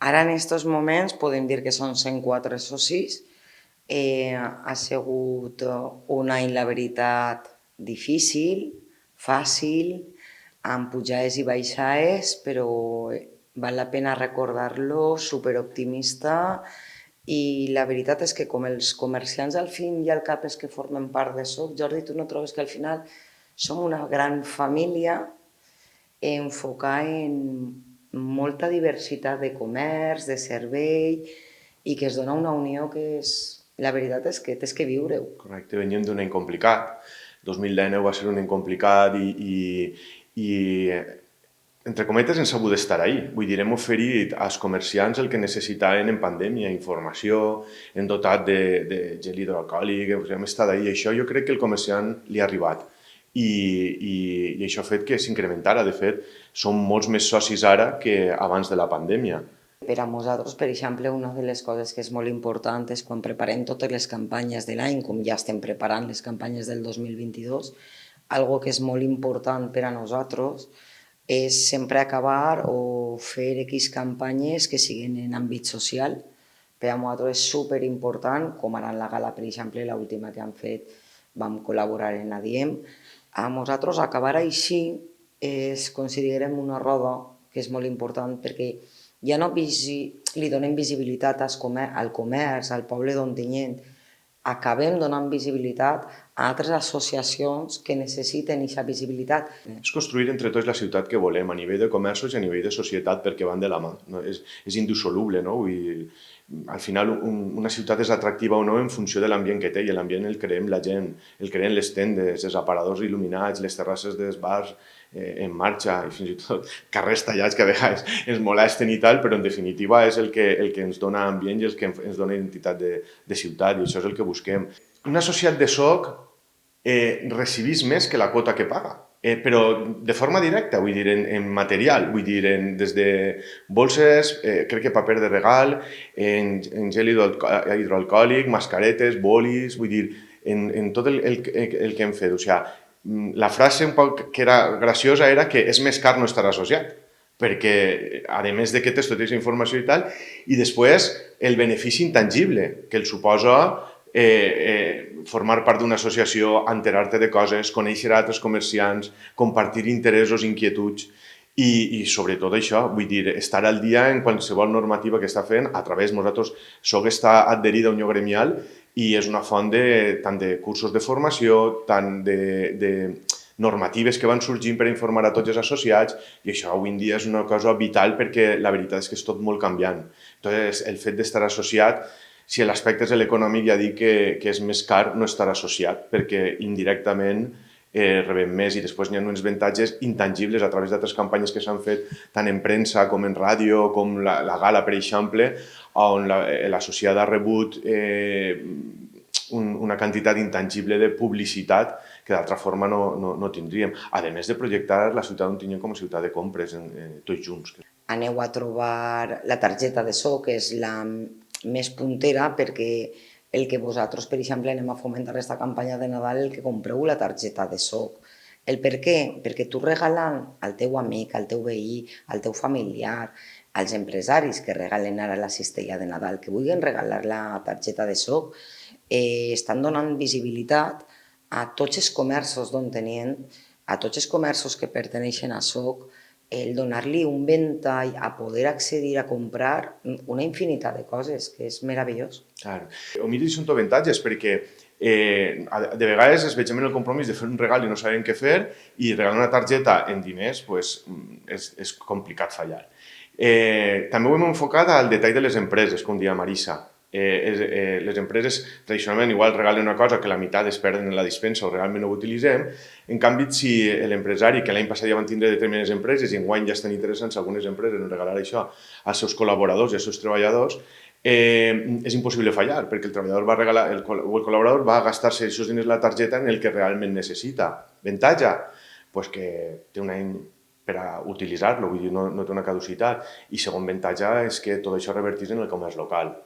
Ara, en aquests moments, podem dir que són 104 socis. Ha sigut un any, la veritat, difícil, fàcil, amb pujades i baixades, però val la pena recordar-lo, superoptimista, i la veritat és que com els comerciants al fin i al cap és que formen part de SOC, Jordi, tu no trobes que al final som una gran família enfocada en molta diversitat de comerç, de servei, i que es dona una unió que és... La veritat és que tens que viure-ho. Correcte, veníem d'un any complicat. 2019 va ser un any complicat i entre cometes, hem sabut estar ahí. Vull dir, hem oferit als comerciants el que necessitaven en pandèmia, informació, hem dotat de gel hidroalcohòlic, hem estat ahí. Això jo crec que el comerciant li ha arribat. I això ha fet que s'incrementara. De fet, som molts més socis ara que abans de la pandèmia. Per a nosaltres, per exemple, una de les coses que és molt important és quan preparem totes les campanyes de l'any, com ja estem preparant les campanyes del 2022, algo que és molt important per a nosaltres és sempre acabar o fer X campanyes que siguin en àmbit social. Per a nosaltres és superimportant, com ara en la gala, per exemple, l'última que han fet, vam col·laborar en la Diem. A nosaltres acabar així és, considerem, una roda que és molt important perquè ja no li donem visibilitat al comerç, al poble d'Ontinyent, acabem donant visibilitat a altres associacions que necessiten aquesta visibilitat. És construir entre tots la ciutat que volem, a nivell de comerços i a nivell de societat, perquè van de la mà. No? És indissoluble, no? Vull dir, al final una ciutat és atractiva o no en funció de l'ambient que té, i l'ambient el creem la gent, el creen les tendes, els aparadors il·luminats, les terrasses dels bars en marxa, i fins i tot carrers tallats que a vegades ens molesten i tal, però en definitiva és el que ens dona ambient i el que ens dona identitat de ciutat, i això és el que busquem. Un associat de SOC recibís més que la quota que paga, però de forma directa, vull dir, en material, vull dir, des de bolses, crec que paper de regal, en gel hidroalcohòlic, mascaretes, bolis, vull dir, en tot el que hem fet. O sigui, la frase un poc que era graciosa era que és més car no estar associat, perquè a més de que tens tota aquesta informació i tal, i després el benefici intangible que el suposa formar part d'una associació, enterar-te de coses, conèixer altres comerciants, compartir interessos, inquietuds i sobretot això, vull dir, estar al dia en qualsevol normativa que està fent. A través, nosaltres, SOC està adherida a Unió Gremial i és una font tant de cursos de formació, tant de normatives que van sorgint per informar a tots els associats, i això avui en dia és una cosa vital perquè la veritat és que és tot molt canviant. Entonces, el fet d'estar associat, si l'aspecte és l'econòmic, ja dic que és més car no estar associat, perquè indirectament rebem més, i després hi ha uns avantatges intangibles a través d'altres campanyes que s'han fet tant en premsa com en ràdio, com la gala, per exemple, on l'associada ha rebut una quantitat intangible de publicitat que d'altra forma no tindríem, a més de projectar la ciutat d'Ontinyent com a ciutat de compres tots junts. Aneu a trobar la targeta de SOC, que és la més puntera, perquè el que vosaltres, per exemple, anem a fomentar aquesta campanya de Nadal, el que compreu la targeta de SOC. El per què? Perquè tu regalant al teu amic, al teu veí, al teu familiar, als empresaris que regalen ara la cistella de Nadal, que vulguin regalar la targeta de SOC, estan donant visibilitat a tots els comerços d'on tenien, a tots els comerços que perteneixen a SOC, el donar-li un ventall a poder accedir a comprar una infinitat de coses, que és meravellós. Clar. O millor són avantatges, perquè de vegades es veiem en el compromís de fer un regal i no sabem què fer, i regalar una targeta en diners és complicat fallar. També ho hem enfocat al detall de les empreses, com deia Marisa. Les empreses tradicionalment igual regalen una cosa que la meitat es perden en la dispensa o realment no ho utilitzem. En canvi, si l'empresari, que l'any passat ja van tindre determinades empreses i enguany ja estan interessants algunes empreses en regalar això als seus col·laboradors i als seus treballadors, és impossible fallar, perquè el treballador va regalar, el col·laborador va gastar-se els seus diners a la targeta en el que realment necessita. Avantatge? Pues que té un any per a utilitzar-lo, vull dir, no té una caducitat. I segon avantatge és que tot això revertís en el comerç local.